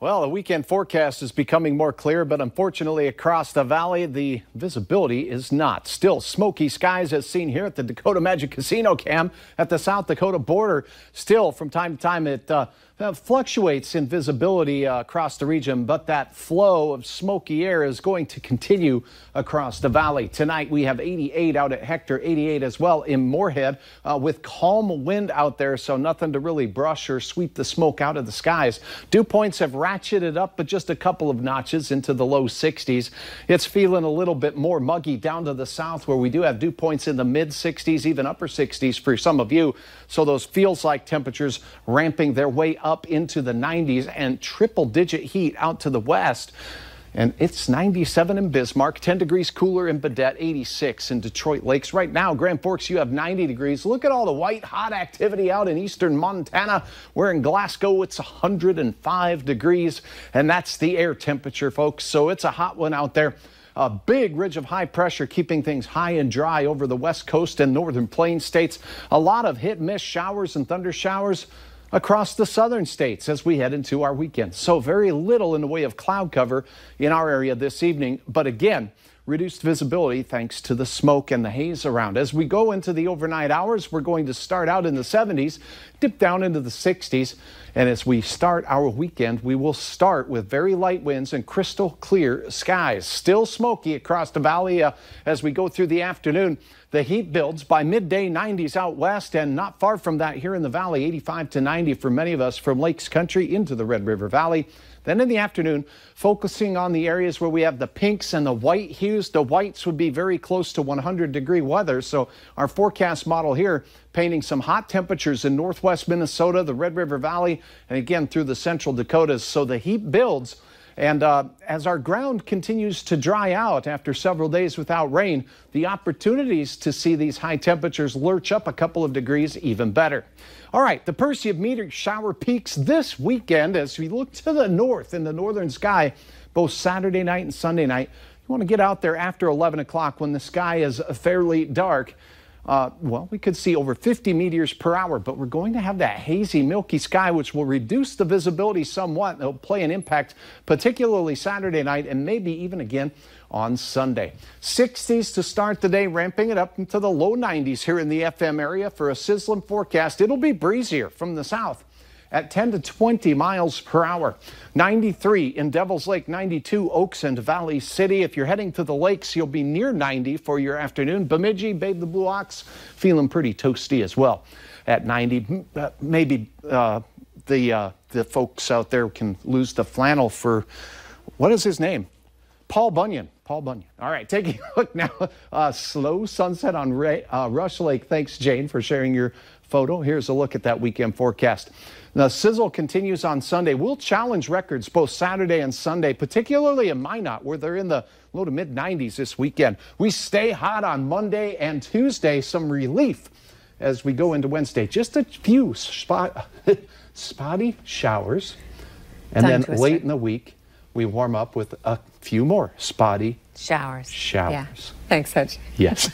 Well, the weekend forecast is becoming more clear, but unfortunately across the valley, the visibility is not. Still smoky skies as seen here at the Dakota Magic Casino cam at the South Dakota border. Still, from time to time, it fluctuates in visibility across the region, but that flow of smoky air is going to continue across the valley. Tonight, we have 88 out at Hector, 88 as well in Moorhead with calm wind out there, so nothing to really brush or sweep the smoke out of the skies. Dew points have ratcheted up, but just a couple of notches into the low 60s. It's feeling a little bit more muggy down to the south where we do have dew points in the mid 60s, even upper 60s for some of you. So those feels like temperatures ramping their way up into the 90s and triple digit heat out to the west. And it's 97 in Bismarck, 10 degrees cooler in Baudette, 86 in Detroit Lakes. Right now, Grand Forks, you have 90 degrees. Look at all the white hot activity out in eastern Montana. We're in Glasgow, it's 105 degrees, and that's the air temperature, folks. So it's a hot one out there. A big ridge of high pressure keeping things high and dry over the west coast and northern plain states. A lot of hit-miss showers and thunder showers across the southern states as we head into our weekend. So very little in the way of cloud cover in our area this evening. But again, reduced visibility thanks to the smoke and the haze around. As we go into the overnight hours, we're going to start out in the 70s, dip down into the 60s. And as we start our weekend, we will start with very light winds and crystal clear skies. Still smoky across the valley as we go through the afternoon. The heat builds by midday 90s out west, and not far from that here in the valley, 85 to 90 for many of us from Lakes Country into the Red River Valley. Then in the afternoon, focusing on the areas where we have the pinks and the white hues. The whites would be very close to 100-degree weather. So our forecast model here painting some hot temperatures in northwest Minnesota, the Red River Valley, and again through the central Dakotas. So the heat builds. And as our ground continues to dry out after several days without rain, the opportunities to see these high temperatures lurch up a couple of degrees even better. All right, the Perseid meteor shower peaks this weekend as we look to the north in the northern sky, both Saturday night and Sunday night. You want to get out there after 11 o'clock when the sky is fairly dark. Well, we could see over 50 meteors per hour, but we're going to have that hazy, milky sky, which will reduce the visibility somewhat. It'll play an impact, particularly Saturday night and maybe even again on Sunday. 60s to start the day, ramping it up into the low 90s here in the FM area for a sizzling forecast. It'll be breezier from the south at 10 to 20 miles per hour. 93 in Devil's Lake, 92 Oaks and Valley City. If you're heading to the lakes, you'll be near 90 for your afternoon. Bemidji, Babe the Blue Ox, feeling pretty toasty as well at 90. Maybe the folks out there can lose the flannel for, what is his name? Paul Bunyan. Paul Bunyan. All right, taking a look now. Slow sunset on Rush Lake. Thanks, Jane, for sharing your photo. Here's a look at that weekend forecast. The sizzle continues on Sunday. We'll challenge records both Saturday and Sunday, particularly in Minot, where they're in the low to mid 90s this weekend. We stay hot on Monday and Tuesday. Some relief as we go into Wednesday. Just a few spotty showers. And then late in the week, we warm up with a few more spotty showers. Yeah. Thanks, Hutch. Yes.